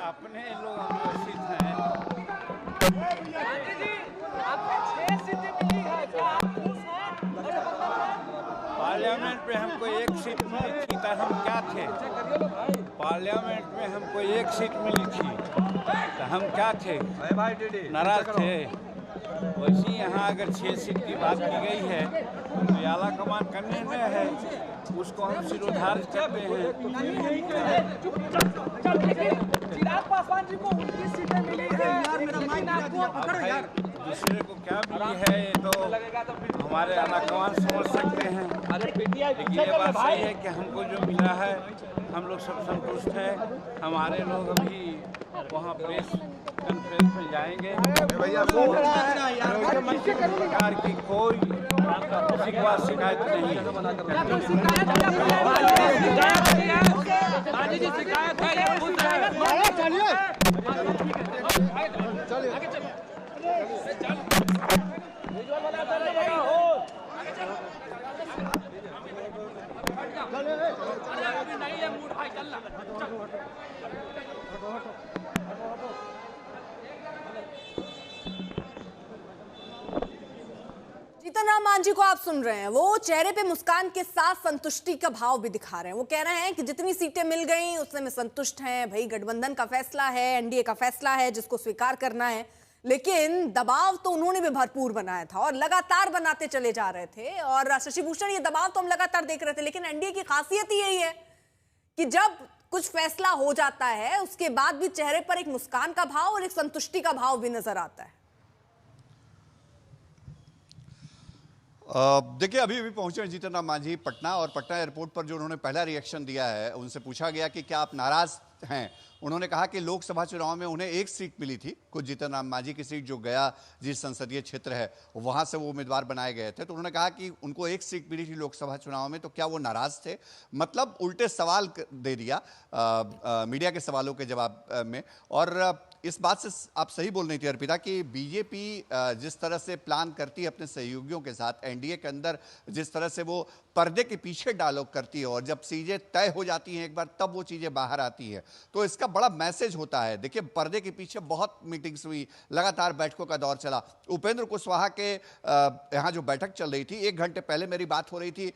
अपने लोग अनुशासित हैं। पार्लियामेंट में हमको एक सीट मिली थी तो हम क्या थे? पार्लियामेंट में हमको एक सीट मिली थी तो हम क्या थे? नाराज थे। वैसे यहाँ अगर 6 सीट की बात की गई है तो आला कमान का निर्णय है, उसको हम सिरोधार्य करते हैं। चिराग पासवान जी को 29 सीटें मिली है, लेकिन आपको दूसरे को क्या मिली है ये तो हमारे आला कमान समझ सकते हैं, लेकिन ये बात सही है कि हमको जो मिला है हम लोग सब संतुष्ट हैं। हमारे लोग अभी वहाँ प्रेस कॉन्फ्रेंस में जाएंगे। सरकार की कोई शिकायत नहीं है। जीतन राम मांझी को आप सुन रहे हैं, वो चेहरे पे मुस्कान के साथ संतुष्टि का भाव भी दिखा रहे हैं। वो कह रहे हैं कि जितनी सीटें मिल गई उससे मैं संतुष्ट हैं। भाई गठबंधन का फैसला है, एनडीए का फैसला है जिसको स्वीकार करना है, लेकिन दबाव तो उन्होंने भी भरपूर बनाया था और लगातार बनाते चले जा रहे थे। और शशि भूषण, ये दबाव तो हम लगातार देख रहे थे, लेकिन एनडीए की खासियत ही यही है कि जब कुछ फैसला हो जाता है उसके बाद भी चेहरे पर एक मुस्कान का भाव और एक संतुष्टि का भाव भी नजर आता है। देखिए, अभी पहुंचे जीतन राम मांझी पटना, और पटना एयरपोर्ट पर जो उन्होंने पहला रिएक्शन दिया है, उनसे पूछा गया कि क्या आप नाराज हैं। उन्होंने कहा कि लोकसभा चुनाव में उन्हें एक सीट मिली थी, खुद जीतन राम मांझी की सीट जो गया जिस संसदीय क्षेत्र है वहां से वो उम्मीदवार बनाए गए थे, तो उन्होंने कहा कि उनको एक सीट मिली थी लोकसभा चुनाव में, तो क्या वो नाराज थे? मतलब उल्टे सवाल दे दिया मीडिया के सवालों के जवाब में। और इस बात से आप सही बोल रही थी अर्पिता कि बीजेपी जिस तरह से प्लान करती है अपने सहयोगियों के साथ, एनडीए के अंदर जिस तरह से वो पर्दे के पीछे डायलॉग करती है और जब चीजें तय हो जाती हैं एक बार तब वो चीजें बाहर आती हैं, तो इसका बड़ा मैसेज होता है। देखिए, पर्दे के पीछे बहुत मीटिंग्स हुई, लगातार बैठकों का दौर चला। उपेंद्र कुशवाहा के यहाँ जो बैठक चल रही थी, 1 घंटे पहले मेरी बात हो रही थी,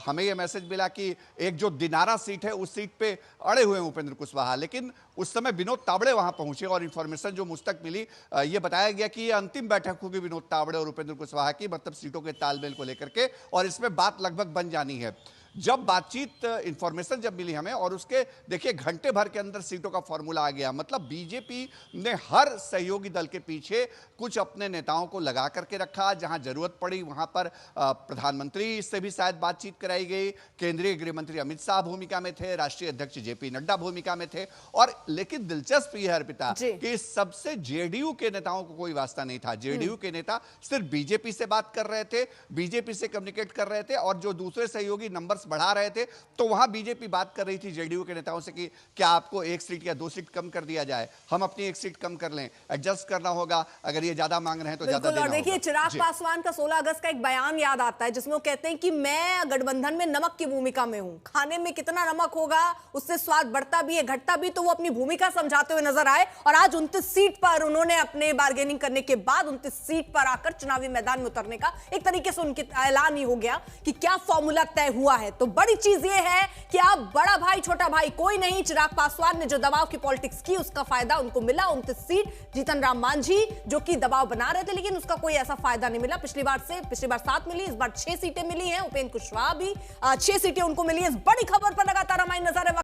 हमें यह मैसेज मिला कि एक जो दिनारा सीट है उस सीट पे अड़े हुए हैं उपेंद्र कुशवाहा, लेकिन उस समय विनोद तावड़े वहां पहुंचे और इंफॉर्मेशन जो मुझ तक मिली, ये बताया गया कि ये अंतिम बैठक होगी विनोद तावड़े और उपेंद्र कुशवाहा की, मतलब सीटों के तालमेल को लेकर के, और इसमें बात लगभग बन जानी है। जब बातचीत इंफॉर्मेशन जब मिली हमें, और उसके देखिए घंटे भर के अंदर सीटों का फॉर्मूला आ गया। मतलब बीजेपी ने हर सहयोगी दल के पीछे कुछ अपने नेताओं को लगा करके रखा, जहां जरूरत पड़ी वहां पर प्रधानमंत्री से भी शायद बातचीत कराई गई, केंद्रीय गृह मंत्री अमित शाह भूमिका में थे, राष्ट्रीय अध्यक्ष जेपी नड्डा भूमिका में थे। और लेकिन दिलचस्प यह है अर्पिता कि सबसे जेडीयू के नेताओं को कोई वास्ता नहीं था। जेडीयू के नेता सिर्फ बीजेपी से बात कर रहे थे, बीजेपी से कम्युनिकेट कर रहे थे, और जो दूसरे सहयोगी नंबर्स बढ़ा रहे थे तो वहां बीजेपी बात कर रही थी जेडीयू के नेताओं से कि क्या आपको 1 सीट या 2 सीट कम कर दिया जाए, हम अपनी 1 सीट कम कर लें, एडजस्ट करना होगा, अगर ये ज्यादा मांग रहे हैं तो ज्यादा देना होगा। देखिए, चिराग पासवान का 16 अगस्त का एक बयान याद आता है जिसमें वो कहते हैं कि मैं गठबंधन में नमक की भूमिका में हूं, खाने में कितना नमक होगा उससे स्वाद बढ़ता भी है घटता भी, तो वो अपनी भूमिका समझाते हुए नजर आए। और आज 29 सीट पर उन्होंने अपने बार्गेनिंग करने के बाद 29 सीट पर आकर चुनावी मैदान में उतरने का एक तरीके से उनके ऐलान ही हो गया कि क्या फॉर्मूला तय हुआ है। तो बड़ी चीज ये है कि अब बड़ा भाई छोटा भाई कोई नहीं, चिराग पासवान ने जो दबाव की पॉलिटिक्स की उसका फायदा उनको मिला। 29 सीट, जीतन राम मांझी जो कि दबाव बना रहे थे लेकिन उसका कोई ऐसा फायदा नहीं मिला। पिछली बार 7 मिली, इस बार 6 सीटें मिली हैं। उपेंद्र कुशवाहा भी 6 सीटें उनको मिली है। इस बड़ी खबर पर लगातार हमारी नजर है।